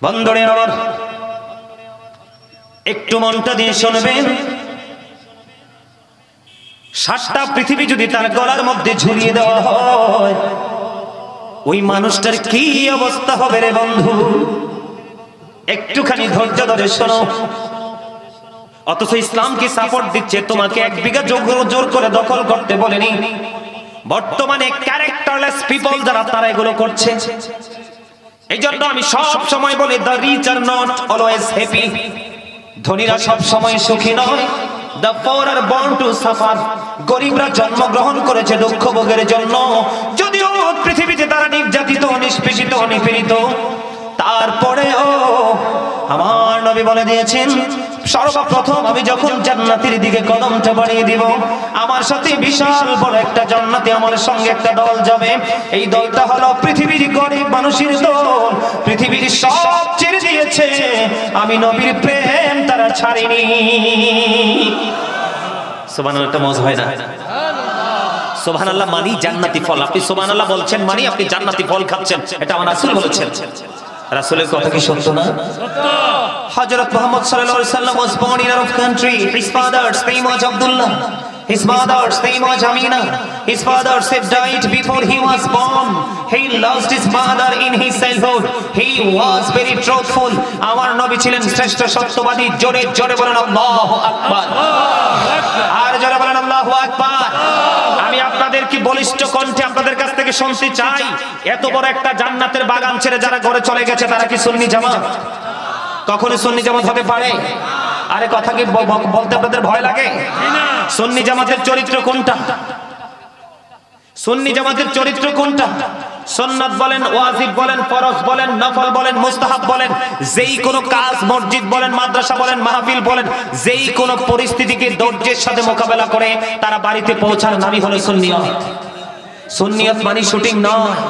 বন্ধুরে আমার একটু মনটা দিয়ে শুনবেন, 7টা পৃথিবী যদি তার গলার মধ্যে ঝুলিয়ে দেওয়া হয়, ওই মানুষটার কি অবস্থা হবে রে বন্ধু? একটুখানি ধৈর্য ধরে শোনো। অথচ ইসলাম কি সাপোর্ট দিচ্ছে? তোমাকে 1 বিঘা জোর করে দখল করতে বলেনি। বর্তমানে ক্যারেক্টারলেস পিপল যারা, তারা এগুলো করছে। এই জন্য আমি সব সময় বলি, the rich are not always happy. ধনীরা সব সময় সুখী নয়। The poor are born to suffer. গরিবরা জন্মগ্রহণ করেছে দুঃখ ভোগের জন্য। যদিও পৃথিবীতে তারা নির্যাতিত, নিষ্পেষিত, নিপীড়িত, তারপরেও আমার নবী বলে দিয়েছেন, সর্বপ্রথম আমি যখন জান্নাতের দিকে কদমটা বাড়িয়ে দিব, আমার সাথে বিশাল বড় একটা জান্নাতে আমার সঙ্গে একটা দল যাবে। এই দলটা হলো পৃথিবীর গরিব মানুষের দল। পৃথিবীর সব ছেড়ে দিয়েছে, আমি নবীর প্রেম তারা ছাড়েনি। সুবহানাল্লাহ, একটা মজা হয় না? সুবহানাল্লাহ মানি জান্নাতি ফল। আপনি সুবহানাল্লাহ বলছেন মানে আপনি জান্নাতি ফল খাচ্ছেন, এটা আমার রাসূল বলেছেন। রাসূলের কথা কি সত্য না? সত্য। হযরত মুহাম্মদ সাল্লাল্লাহু আলাইহি ওয়াসাল্লাম was born in Arab country. His father's name was Abdullah. His mother's name was Amina. His father said died before he was born. He lost his mother in his childhood. He was very truthful. আমার নবী ছিলেন শ্রেষ্ঠ সত্যবাদী। জোরে জোরে বলেন আল্লাহু আকবার। আর জোরে বলেন আল্লাহু আকবার। আমি আপনাদের কি বলিষ্ঠ কণ্ঠে আপনাদের কাছ থেকে শুনতে চাই, এত বড় একটা জান্নাতের বাগান ছেড়ে যারা ঘরে চলে গেছে, তারা কি সুন্নি জামাত? কখনো সুন্নি জামাত হতে পারে? আরে কথা কি বলতে আপনাদের ভয় লাগে? সুন্নি জামাতের চরিত্র কোনটা? সুন্নি জামাতের চরিত্র কোনটা? সুন্নাত বলেন, ওয়াজিব বলেন, ফরজ বলেন, নফল বলেন, মুস্তাহাব বলেন, যেই কোনো কাজ, মসজিদ বলেন, মাদ্রাসা বলেন, মাহফিল বলেন, যেই কোনো পরিস্থিতিকে ধৈর্যের সাথে মোকাবেলা করে তারা বাড়িতে পৌঁছার নামই হলো সুন্নিয়ত। সুন্নিয়ত মানে শুটিং নয়।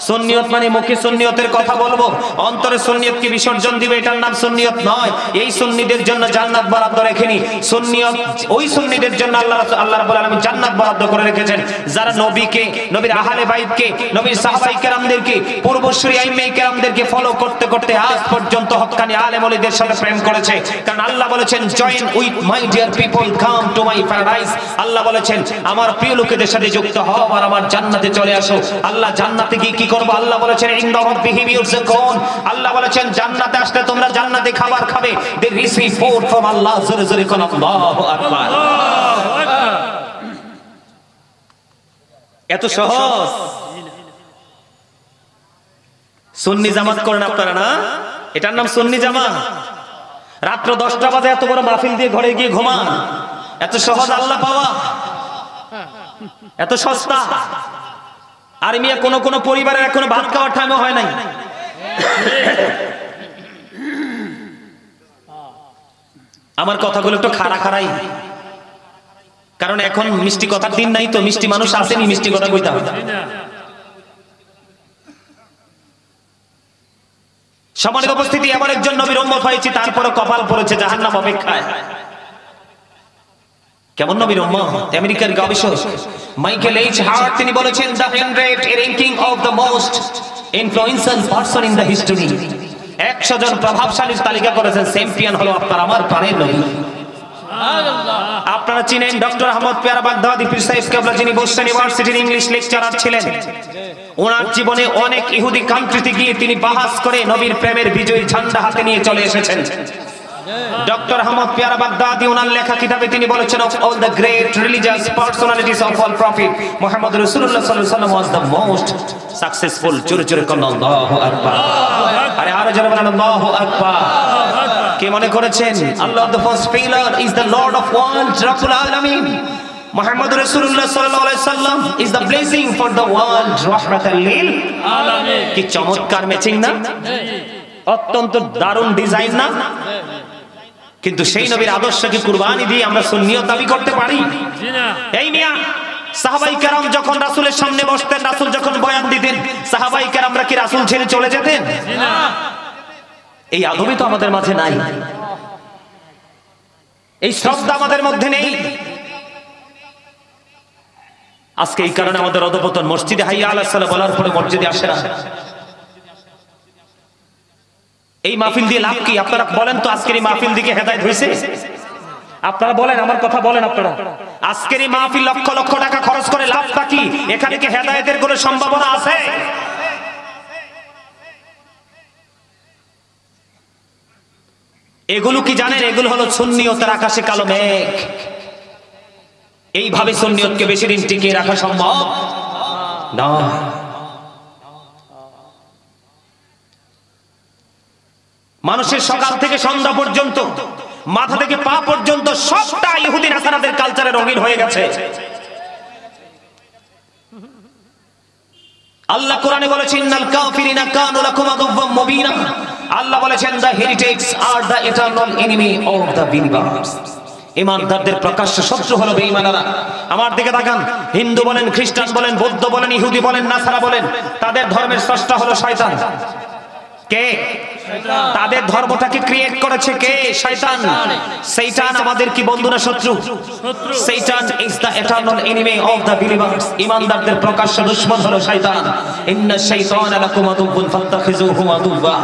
সুন্নিয়ত মানে মুখে সুন্নিয়তের কথা বলবো, অন্তরে সুন্নিয়তকে বিসর্জন দিবে, এটার নাম সুন্নিয়ত নয়। এই সুন্নিদের জন্য জান্নাত বরাদ্দ রেখেনি। সুন্নিয়ত ওই সুন্নিদের জন্য আল্লাহ রাব্বুল আলামিন জান্নাত বরাদ্দ করে রেখেছেন যারা নবীকে, নবীর আহলে বাইতকে, নবীর সাহাবায়ে কেরামদেরকে, পূর্বসূরি আইম্মায়ে কেরামদেরকে ফলো করতে করতে আজ পর্যন্ত হক্কানি আলেম ওলিদের সাথে প্রেম করেছে। কারণ আল্লাহ বলেছেন, join with my dear people, come to my paradise. আল্লাহ বলেছেন, আমার প্রিয় লোকেদের সাথে যুক্ত হও আর আমার জান্নাতে চলে আসো। আল্লাহ জান্নাতে কি করবো? আল্লাহ বলেছেন, ইনদা রাব্বিহিম ইউরযাকুন। আল্লাহ বলেছেন, জান্নাতে আসলে তোমরা জান্নাতে খাবার খাবে। দে রিসিভ ফুড ফ্রম আল্লাহ। জোরে জোরে কোন আল্লাহু আকবার। এত সহজ। সুন্নি জামাত করেন আপনারা না? এটার নাম সুন্নি জামাত। রাত্র 10টা বাজে এত বড় মাহফিল দিয়ে ঘরে গিয়ে ঘুমান। এত সহজ আল্লাহ পাওয়া, এত সস্তা। আর মিয়া কোন কোন পরিবারের এখনো ভাত খাওয়ার টাইমও হয় নাই। আমার কথাগুলো একটু খাড়া খাড়াই, কারণ এখন মিষ্টি কথার দিন নাই তো, মিষ্টি মানুষ আসেনি, মিষ্টি কথা কইতে হবে। সম্মানিত উপস্থিতি, এবার একজন নবীর উম্মত হয়েছে, তারপরে কপাল পড়েছে জাহান্নাম অপেক্ষায়। কেমন নবীর উম্মত? আমেরিকার গবেষক মাইকেল এইচ হার্ট তিনি বলেছেন, the 100 ranking of the most influential person in the history. 100 জন প্রভাবশালীর তালিকা করেছেন, চ্যাম্পিয়ন হলো আপনার আমার প্রাণের নবী। আপনারা চিনেন ডক্টর আহমদ পেয়ারা বাগদাদি পীর সাহেব কেবলা, যিনি বোস্টন ইউনিভার্সিটির ইংলিশ লেকচারার ছিলেন। ওনার জীবনে অনেক ইহুদি কান্ট্রিতে গিয়ে তিনি বাহাস করে নবীর প্রেমের বিজয়ী ঝান্ডা হাতে নিয়ে চলে এসেছেন। ডক্টর আহমদ পেয়ারা বাগদাদি ওনার লেখা কিতাবে তিনি বলেছেন, of all the great religious personalities of all prophet, Muhammad রাসূলুল্লাহ সাল্লাল্লাহু আলাইহি ওয়াসাল্লাম was the most successful. জোরে জোরে কোন আল্লাহু আকবার। আরে আরো জোরে বলেন আল্লাহু আকবার। কে মনে করেছেন আল্লাহ the first pillar is the Lord of worlds, রাব্বুল আলামিন? মুহাম্মদ রাসূলুল্লাহ সাল্লাল্লাহু আলাইহি ওয়াসাল্লাম is the blessing for the world, রাহমাতাল লিল আলামিন। কি চমৎকার ম্যাচিং না? অত্যন্ত দারুণ ডিজাইন না? কিন্তু সেই নবীর আদর্শকে কুরবানি দিয়ে আমরা সুন্নিয়ত দাবি করতে পারি? এই মিয়া, সাহাবায়ে কেরাম যখন রাসূলের সামনে বসতেন, রাসূল যখন বয়ান দিতেন, সাহাবায়ে কেরামরা কি রাসূল ছেড়ে চলে যেতেন? না। এই আদবই তো আমাদের মাঝে নাই, এই শ্রদ্ধা আমাদের মধ্যে নেই। আজকে এই কারণে আমাদের অধপতন। মসজিদে হাইয়া আলাস সালাহ বলার পরে মসজিদে আসে না। এই মাহফিল দিয়ে লাভ কি? আপনারা বলেন তো, আজকের এই মাহফিল দিকে হেদায়েত হয়েছে? আপনারা বলেন, আমার কথা বলেন আপনারা। আজকের এই মাহফিল লক্ষ লক্ষ টাকা খরচ করে লাভটা কি? এখানে কি হেদায়েতের কোনো সম্ভাবনা আছে? এগুলো কি জানেন? এগুলো হলো সুন্নিয়তের আকাশে কালো মেঘ। এইভাবে সুন্নিয়তকে বেশি দিন টিকিয়ে রাখা সম্ভব না। মানুষের সকাল থেকে সন্ধ্যা পর্যন্ত, মাথা থেকে পা পর্যন্ত সবটা ইহুদি নাসারাদের কালচারে রঙিন হয়ে গেছে। আল্লাহ কোরআনে বলেছেন, ইন্নাল কাফিরিনা কানু লাকুম আদুওয়াম মুবিনা। আল্লাহ বলেছেন, দ্য হেরিটেজস আর the eternal enemy of the believers. ঈমানদারদের প্রকাশ্য শত্রু হলো বেঈমানেরা। আমার দিকে তাকান, হিন্দু বলেন, খ্রিস্টান বলেন, বৌদ্ধ বলেন, ইহুদি বলেন, নাসারা বলেন, তাদের ধর্মের স্রষ্টা হলো শয়তান। কে? তাদের ধর্মটাকে ক্রিয়েট করেছে কে? শয়তান। শয়তান আমাদের কি বন্ধু না শত্রু? শয়তান is the eternal enemy of the believers. ঈমানদারদের প্রকাশ্য দুশমন হলো শয়তান। ইন্নাশ শাইতানা লাকুম আদুওয়ুন ফাত্তাখিযুহু আদুওয়া।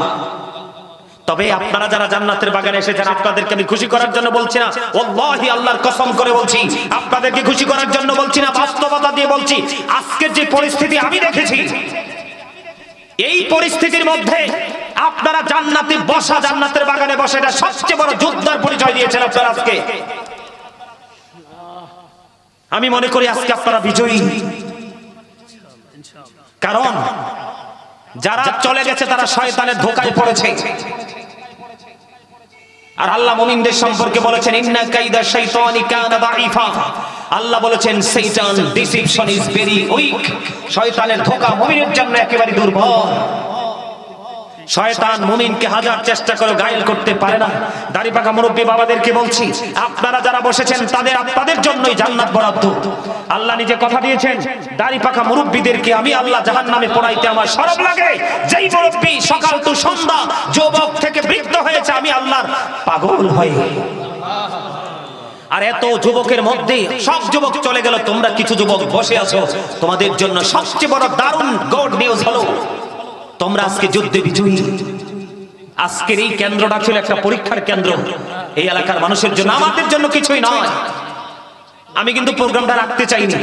তবে আপনারা যারা জান্নাতের বাগানে এসেছেন, আপনাদেরকে আমি খুশি করার জন্য বলছি না, ওয়াল্লাহি আল্লাহর কসম করে বলছি, আপনাদেরকে খুশি করার জন্য বলছি না, বাস্তবতা দিয়ে বলছি। আজকের যে পরিস্থিতি আমি দেখেছি, এই পরিস্থিতির মধ্যে আপনারা জান্নাতে বসা, জান্নাতের বাগানে বসে, এটা সবচেয়ে বড় যোদ্ধার পরিচয় দিয়েছেন আপনারা আজকে। আমি মনে করি আজকে আপনারা বিজয়ী, কারণ যারা চলে গেছে তারা শয়তানের ধোঁকায় পড়েছে। আর আল্লাহ মুমিনদের সম্পর্কে বলেছেন, ইন্না কাইদা শাইতানি কানা দাঈফা। আল্লাহ বলেছেন, শয়তান ডিসিপশন ইজ ভেরি উইক। শয়তানের ধোঁকা মুমিনের জন্য একেবারে দুর্বল। শয়তান মুমিনকে হাজার চেষ্টা করে ঘায়েল করতে পারে না। দাড়িপাকা মুরব্বী বাবাদেরকে বলছি, আপনারা যারা বসেছেন তাদের আপনাদের জন্যই জান্নাত বরাদ্দ। আল্লাহ নিজে কথা দিয়েছেন, দাড়িপাকা মুরব্বীদেরকে আমি আল্লাহ জাহান্নামে পোড়াইতে আমার শরম লাগে। যেই মুরব্বী সকাল তো সন্ধ্যা যুবক থেকে বৃদ্ধ হয়েছে, আমি আল্লাহর পাগল হই। আর এত যুবকের মধ্যে সব যুবক চলে গেল, তোমরা কিছু যুবক বসে আছো। তোমাদের জন্য সবচেয়ে বড় দারুণ গুড নিউজ হলো, তোমরা আজকে যুদ্ধে বিজয়ী। আজকের এই কেন্দ্রটা ছিল একটা পরীক্ষার কেন্দ্র এই এলাকার মানুষের জন্য, আমাদের জন্য কিছুই নয়। আমি কিন্তু প্রোগ্রামটা রাখতে চাইনি,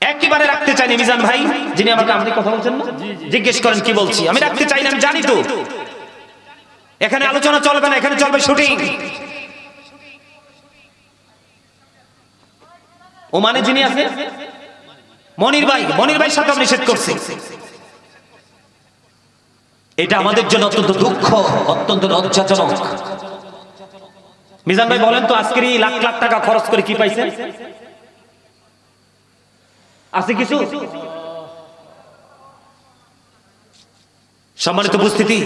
একেবারে রাখতে চাইনি। মিজান ভাই, যিনি আমাকে আপনি কথা বলছেন না, জিজ্ঞেস করেন কি বলছি। আমি রাখতে চাইনি, আমি জানি তো এখানে আলোচনা চলবে না, এখানে চলবে শুটিং। ওমানে যিনি আছে মনির ভাই, মনির ভাই সাথে নিষেধ করছে। এটা আমাদের জন্য অত্যন্ত দুঃখ, অত্যন্ত লজ্জাজনক। মিজান ভাই বলেন তো, আজকের এই লাখ লাখ টাকা খরচ করে কি পাইছেন? আছে কিছু? সম্মানিত উপস্থিতি,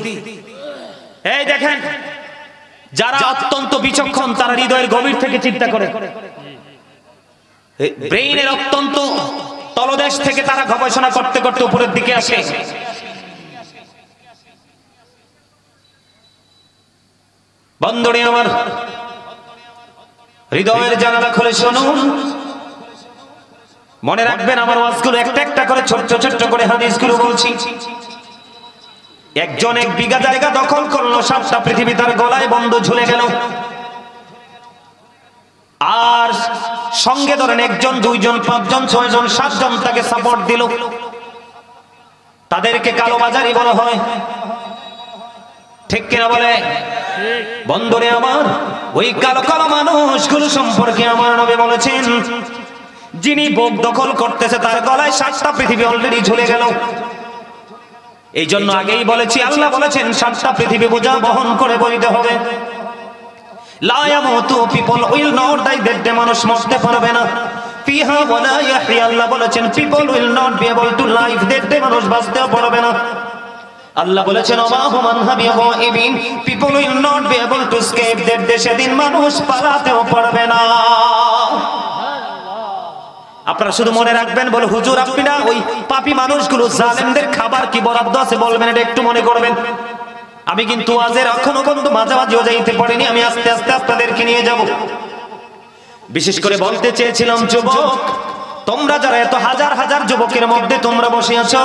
এই দেখেন, যারা অত্যন্ত বিচক্ষণ তারা হৃদয়ের গভীর থেকে চিন্তা করে, ব্রেইনের অত্যন্ত তলদেশ থেকে তারা গবেষণা করতে করতে উপরের দিকে আসে। বন্ধুরে আমার, হৃদয়ের জানালা খুলে শুনুন, মনে রাখবেন আমার ওয়াজগুলো একটা একটা করে ছোট্ট ছোট্ট করে হাদিসগুলো বলছি। একজন 1 বিঘা জায়গা দখল করলো, 7টা পৃথিবী তার গলায় বন্ধ ঝুলে গেল। আর সঙ্গে ধরেন 1 জন 2 জন 5 জন 6 জন 7 জন তাকে সাপোর্ট দিল। তাদেরকে কালোবাজারি বলা হয়, ঠিক কিনা বলে? বন্ধুরে আমার, ওই কালো কালো মানুষগুলো সম্পর্কে আমার নবী বলেছেন, যিনি ভোগ দখল করতেছে তার গলায় 7টা পৃথিবী অলরেডি ঝুলে গেল। এই জন্য আগেই বলেছি, আল্লাহ বলেছেন 7টা পৃথিবী বোঝা বহন করে বইতে হবে। লা ইয়ামুতু, people will not die, that মানুষ মরতে পারবে না। ফিহা ওয়ালা ইয়াহইয়া, আল্লাহ বলেছেন people will not be able to live, that মানুষ বাঁচতেও পারবে না। আল্লাহ বলেছেন ওয়াহুমান হাবিয়িন, people will not be able to escape, that সেদিন মানুষ পালাতেও পারবে না। আপনারা শুধু মনে রাখবেন, বলে হুজুর আপনি না ওই পাপী মানুষগুলো জালেমদের খাবার কি বরাদ্দ আছে বলবেন, এটা একটু মনে করবেন। আমি কিন্তু আজের এখনো পর্যন্ত মাঝামাঝিও যাইতে পারিনি, আমি আস্তে আস্তে আপনাদেরকে নিয়ে যাব। বিশেষ করে বলতে চেয়েছিলাম, যুবক তোমরা যারা এত হাজার হাজার যুবকের মধ্যে তোমরা বসে আছো,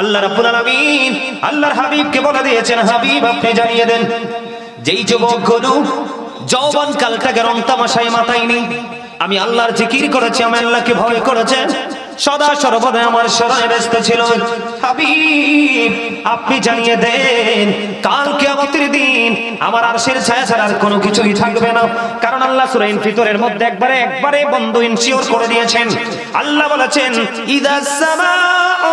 আল্লাহ রাব্বুল আলামিন আল্লাহর হাবিবকে বলে দিয়েছেন, হাবিব আপনি জানিয়ে দেন যেই যুবকগুলো যৌবন কালটাকে রং তামাশায় মাতায়নি, আমি আল্লাহর জিকির করেছি, আমি আল্লাহকে ভয় করেছে, সদা সর্বদা আমার শরণে ব্যস্ত ছিল, হাবিব আপনি জানিয়ে দেন কাল কিয়ামতের দিন আমার আরশের ছায়া ছাড়া আর কোনো কিছুই থাকবে না। কারণ আল্লাহ সূরা ইনফিতরের মধ্যে একবারে বন্ধ ইনশিওর করে দিয়েছেন। আল্লাহ বলেছেন, ইদাস সামাউ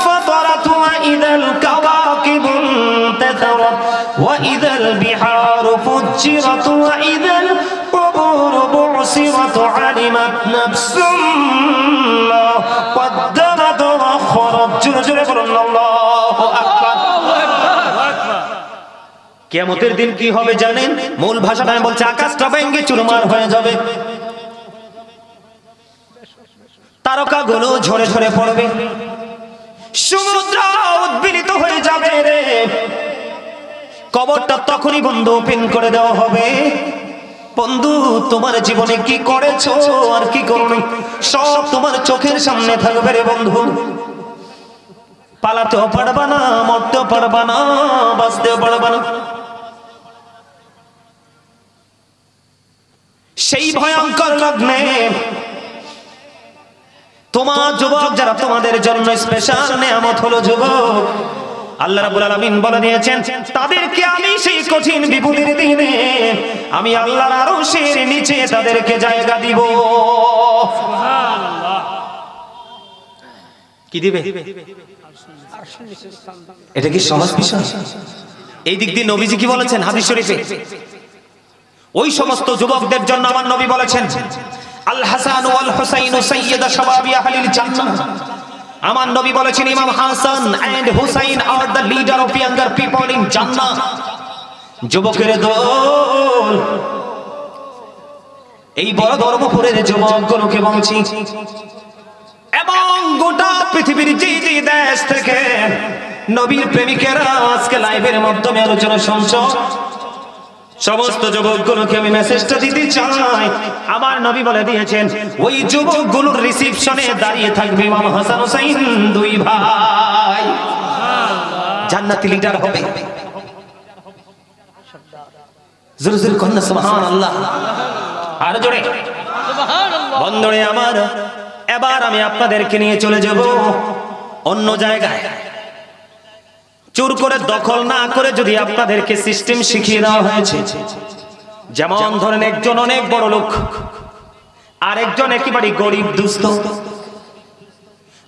ফাতারাত ওয়া ইদাল কাওয়াকিবু ইনতাসারাত ওয়া ইদাল বিহারু ফুজ্জিরাত ওয়া ইদাল কুবুরু বু'সিরাত আলিমাত নাফসুম মা قدمت وأخرت। জোরে জোরে বলুন আল্লাহু আকবার। কিয়ামতের দিন কি হবে জানেন? মূল ভাষাটা আমি বলছি, আকাশটা ভেঙে চুরমার হয়ে যাবে, তারকাগুলো ঝরে ঝরে পড়বে, সমুদ্র উদ্বেলিত হয়ে যাবে রে, কবরটা তখনই বন্ধু ওপেন করে দেওয়া হবে। বন্ধু তোমার জীবনে কি করেছো আর কি করোনি সব তোমার চোখের সামনে থাকবে রে বন্ধু। পালাতেও পারবা না, মরতেও পারবা না, বাঁচতেও পারবা না। সেই ভয়ঙ্কর লগ্নে তোমার যুবক যারা, তোমাদের জন্য স্পেশাল নিয়ামত হলো যুবক। আল্লাহ রাব্বুল আলামিন বলে দিয়েছেন, তাদেরকে আমি সেই কঠিন বিপদের দিনে আমি আল্লাহর আরশের নিচে তাদেরকে জায়গা দিব। সুবহানাল্লাহ। কি দিবে? এটা কি সহজ বিষয়? এই দিক দিয়ে নবীজি কি বলেছেন হাদিস শরীফে? ওই সমস্ত যুবকদের জন্য আমার নবী বলেছেন, আল হাসান ওয়াল হুসাইন সাইয়্যিদা শাবাবি আহলিল জান্নাহ। আমার নবী বলেছেন, ইমাম Hasan and Hussain are the leader of younger people in Jannah. যুবকের দল, এই বড় ধর্মপুরের যুবকগুলোকে বলছি, এবং গোটা পৃথিবীর যে যে দেশ থেকে নবীর প্রেমিকেরা আজকে লাইভের মাধ্যমে আলোচনা শুনছো, সমস্ত যুবকগুলোকে আমি মেসেজটা দিতে চাই। আমার নবী বলে দিয়েছেন, ওই যুবকগুলোর রিসিপশনে দাঁড়িয়ে থাকবে ইমাম হাসান হুসাইন, দুই ভাই জান্নাতি লিডার হবে। জোরে জোরে কন্যা সুবহানাল্লাহ, আর জোরে সুবহানাল্লাহ। বন্ধুরে আমার, এবার আমি আপনাদেরকে নিয়ে চলে যাব অন্য জায়গায়। চুর করে দখল না করে যদি আপনাদেরকে সিস্টেম শিখিয়ে দেওয়া হয়েছে, যেমন ধরেন একজন অনেক বড় লোক আর একজন একেবারে গরিব দুস্থ,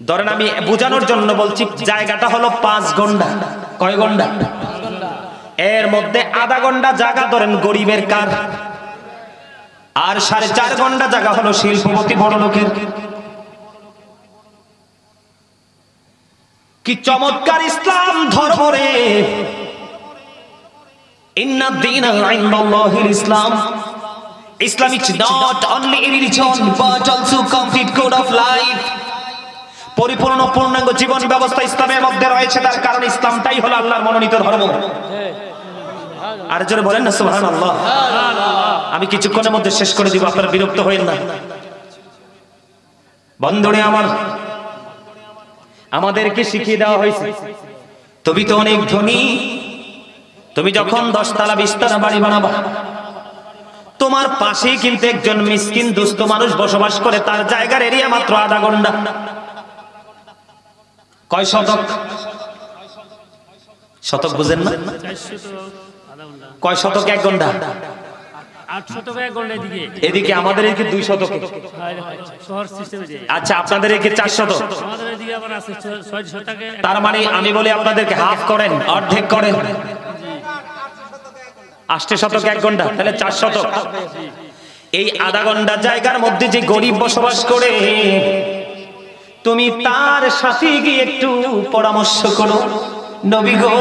ধরেন আমি বোঝানোর জন্য বলছি, জায়গাটা হলো 5 ঘন্টা। কয় ঘন্টা? এর মধ্যে আধা ঘন্টা জায়গা ধরেন গরিবের কার, আর 4.5 ঘন্টা জায়গা হলো শিল্পপতি বড় লোকের। কি চমৎকার ইসলাম ধর্ম রে! ইন্না দীনা ইনদাল্লাহিল ইসলাম। Islam is not only a religion but also complete code of life. পরিপূর্ণ পূর্ণাঙ্গ জীবন ব্যবস্থা ইসলামের মধ্যে রয়েছে, তার কারণ ইসলামটাই হলো আল্লাহর মনোনীত ধর্ম। আর জোরে বলেন না সুবহানাল্লাহ। আমি কিছুক্ষণের মধ্যে শেষ করে দিব, আপনারা বিরক্ত হবেন না। বন্ধুরে আমার, আমাদেরকে শিখিয়ে দেওয়া হয়েছে, তুমি তো অনেক ধনী, তুমি যখন 10 তলা 20 তলা বাড়ি বানাবা, তোমার পাশেই কিন্তু একজন মিসকিন দুস্থ মানুষ বসবাস করে, তার জায়গার এরিয়া মাত্র আধা ঘন্টা। কয় শতক? শতক বুঝেন না? কয় শতক? 1 ঘন্টা। 8 শতক 1 ঘন্টা এদিকে। এদিকে আমাদের এদিকে 2 শতক। শহর সিস্টেমে যে। আচ্ছা, আপনাদের এদিকে 4 শতক। আমাদের এদিকে আবার আছে 6 শতকে। তার মানে আমি বলি আপনাদেরকে হাফ করেন, অর্ধেক করেন। 8 শতক 1 ঘন্টা, তাহলে 4 শতক। এই আধা ঘন্টা জায়গার মধ্যে যে গরিব বসবাস করে, তুমি তার সাথে গিয়ে একটু পরামর্শ করো। নবী গো,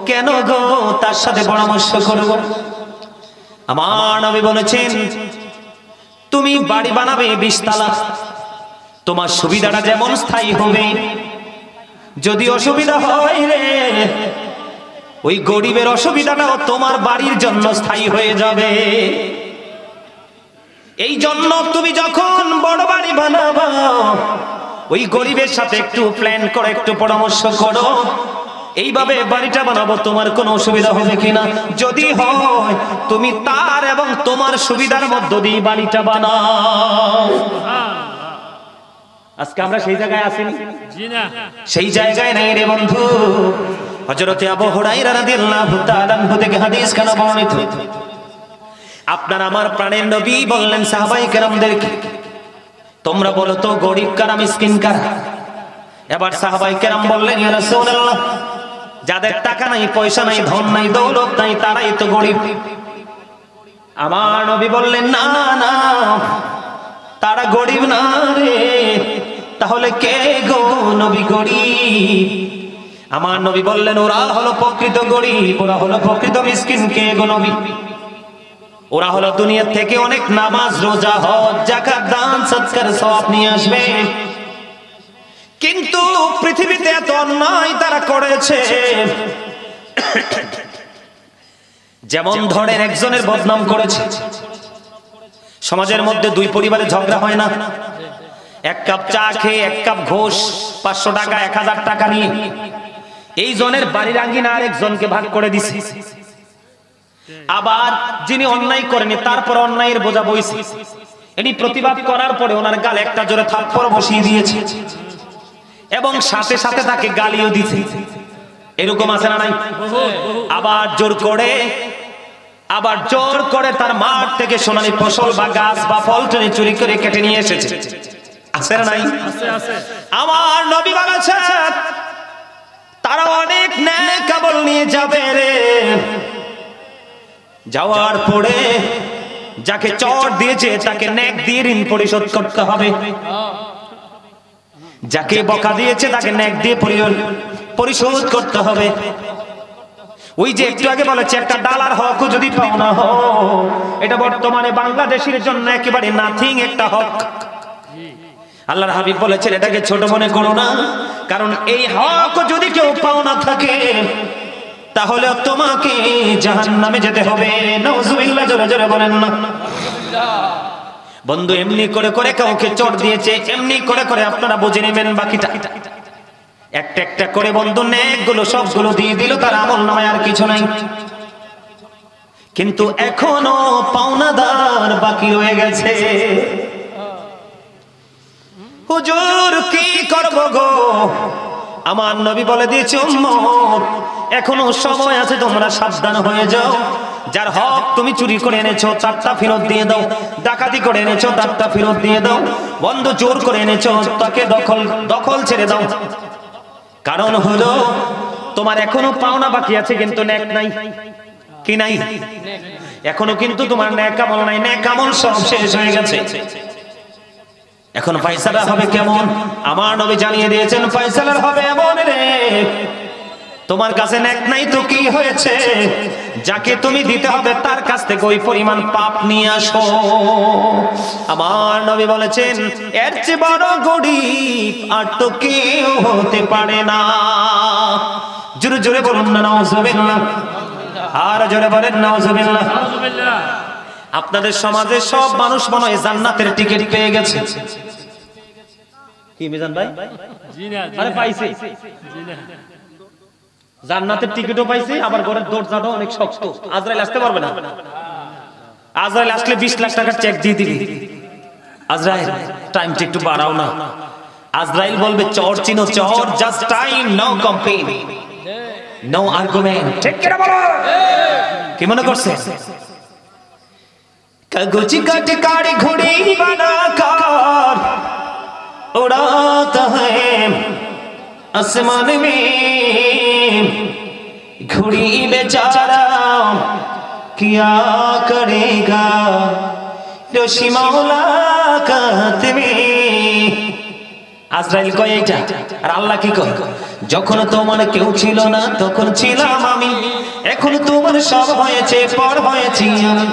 কেন গো তার সাথে পরামর্শ করব? আমার নবী বলেছেন, তুমি বাড়ি বানাবে 20 তলা, তোমার সুবিধাটা যেমন স্থায়ী হবে, যদি অসুবিধা হয় রে, ওই গরিবের অসুবিধাটাও তোমার বাড়ির জন্য স্থায়ী হয়ে যাবে। এই জন্য তুমি যখন বড় বাড়ি বানাবা, ওই গরিবের সাথে একটু প্ল্যান করে একটু পরামর্শ করো, এইভাবে বাড়িটা বানাবো, তোমার কোনো অসুবিধা হবে কিনা? যদি হয় তুমি তার এবং তোমার সুবিধার মধ্য দিয়ে বাড়িটা বানাও। আজকে আমরা সেই জায়গায় আসিনি, জি না, সেই জায়গায় নাই রে বন্ধু। হযরত আবু হুরায়রা রাদিয়াল্লাহু তাআলা আনহু থেকে হাদিস কেন বর্ণিত, আপনার আমার প্রাণের নবী বললেন সাহাবায়ে কেরামদেরকে, তোমরা বলো তো গরিব কারা মিসকিন কারা? এবার সাহাবায়ে কেরাম বললেন, ইয়া রাসূলুল্লাহ, যাদের টাকা নাই, পয়সা নাই, ধন নাই, দৌলত নাই, তারাই তো গরিব। আমার নবী বললেন, না না, তারা গরিব না রে। তাহলে কে গো নবী গরিব? আমার নবী বললেন, ওরা হলো প্রকৃত গরিব, ওরা হলো প্রকৃত মিসকিন। কে গো নবী? ওরা হলো দুনিয়া থেকে অনেক নামাজ, রোজা, হজ, যাকাত, দান, সদকার সওয়াব নিয়ে আসবে, কিন্তু পৃথিবীতে এত অন্যায় তারা করেছে। যেমন ধরেন একজনের বদনাম করেছে, সমাজের মধ্যে দুই পরিবারে ঝগড়া হয় না, এক কাপ চা খেয়ে এক কাপ ঘোষ 500 টাকা 1000 টাকা নিয়ে এই জনের বাড়ির আঙ্গিনা আরেকজনকে ভাগ করে দিছে। আবার যিনি অন্যায় করেনি তারপর অন্যায়ের বোঝা বইছে, ইনি প্রতিবাদ করার পরে ওনার গালে একটা জোরে থাপ্পড় বসিয়ে দিয়েছে এবং সাথে সাথে তাকে গালিও দিয়েছে। এরকম আছে না নাই? আবার জোর করে তার মাঠ থেকে সোনালী ফসল বা গাছ বা ফল টনি চুরি করে কেটে নিয়ে এসেছে। আছে না নাই? আমার নবী বলেছেন তারা অনেক নেক আমল নিয়ে যাবে রে, যাওয়ার পরে যাকে চট দিয়েছে তাকে নেক দিয়ে ঋণ পরিশোধ করতে হবে, যাকে বকা দিয়েছে তাকে নেক দিয়ে পরিশোধ করতে হবে। ওই যে একটু আগে বলেছে একটা ডালার হক যদি পাও না হো, এটা বর্তমানে বাংলাদেশের জন্য একেবারে নাথিং একটা হক। আল্লাহর হাবিব বলেছেন এটাকে ছোট মনে করো না, কারণ এই হক যদি কেউ পাও না থাকে তাহলে তোমাকে জাহান্নামে যেতে হবে। নাউজুবিল্লাহ, জোরে জোরে বলেন না। বন্ধু এমনি করে করে কাউকে চট দিয়েছে, এমনি করে করে আপনারা বুঝে নেবেন বাকিটা। একটা একটা করে বন্ধু নেকগুলো সবগুলো দিয়ে দিল, তার আমল নামায় আর কিছু নাই, কিন্তু এখনো পাওনাদার বাকি রয়ে গেছে। হুজুর কি করব গো? আমার নবী বলে দিয়েছে উম্মত এখনো সময় আছে, তোমরা সাবধান হয়ে যাও। যার হক তুমি চুরি করে এনেছো তারটা ফেরত দিয়ে দাও, ডাকাতি করে এনেছো তারটা ফেরত দিয়ে দাও, বন্ধু জোর করে এনেছো তাকে দখল ছেড়ে দাও। কারণ হলো তোমার এখনো পাওনা বাকি আছে, কিন্তু নেক নাই। কি নাই? এখনো কিন্তু তোমার নেক আমল নাই, নেক আমল সব শেষ হয়ে গেছে। এখন ফয়সালা হবে কেমন? আমার নবী জানিয়ে দিয়েছেন ফয়সালা হবে এমন রে, তোমার কাছে নেক নাই তো কি হয়েছে, যাকে তুমি দিতে হবে তার কাছ থেকে ওই পরিমাণ পাপ নিয়ে আসো। আমার নবী বলেছেন এর চেয়ে বড় গরিব আর তো কেউ হতে পারে না। জোরে জোরে বলুন না নাউজুবিল্লাহ, আর জোরে বলেন নাউজুবিল্লাহ। আপনাদের সমাজে সব মানুষ মনে হয় জান্নাতের টিকিট পেয়ে গেছে। কি মিজান ভাই? জি না, আরে পাইছে, জি না, জান্নাতের টিকিটও পাইছে, আবার ঘরের দরজাটাও অনেক শক্ত। আজরাইল আসতে পারবে না। আজরাইল আসলে 20 লাখ টাকার চেক দিয়ে দিবি। আজরাইল টাইমটা একটু বাড়াও না। আজরাইল বলবে চর চিনো চর, just time, no complain, no argument. ঠিক কি না বলো? কি মনে করছে? কাগজি কাট কাড়ি ঘুড়ি বানাकर उड़ाता है आसमान में, घुड़ी बेचारा क्या करेगा रोशी मुलाकात में। আজরাইল কয় এইটা, আর আল্লাহ কি কয়? যখন তোমার কেউ ছিল না তখন ছিলাম আমি, এখন তোমার সব হয়েছে পর হয়েছি আমি,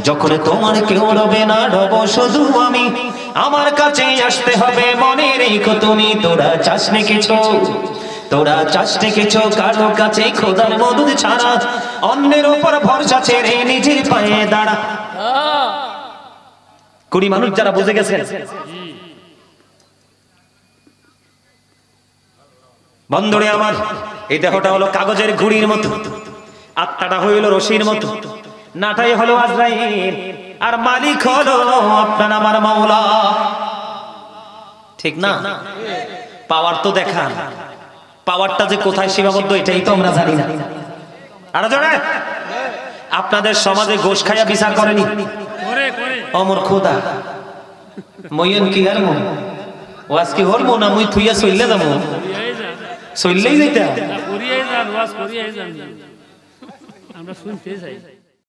যখন তোমার কেউ রবে না রব শুধু আমি, আমার কাছে আসতে হবে মনে রেখো তুমি। তোরা চাসনে কিছু, তোরা চাসনে কিছু কারো কাছে খোদার মদদ ছাড়া, অন্যের উপর ভরসা ছেড়ে নিজের পায়ে দাঁড়া। কুড়ি মানুষ যারা বুঝে গেছেন বন্ধুরে আমার, এই দেহটা হলো কাগজের গুড়ির মতো, আত্মাটা হইল রশির মতো, নাটাই হলো আজরাইল, আর মালিক হলো আপনার আমার মাওলা। ঠিক না? পাওয়ার তো দেখান, পাওয়ারটা যে কোথায় সীমাবদ্ধ এটাই তো আমরা জানি না। আরো জোরে, আপনাদের সমাজে গোশ খাইয়া বিচার করেনি? অমর খোদা মইন কি আর মন ও আজকে হল মন আমি থুইয়া চললে যাবো, চললেই যাইতা আমরা শুনতে চাই।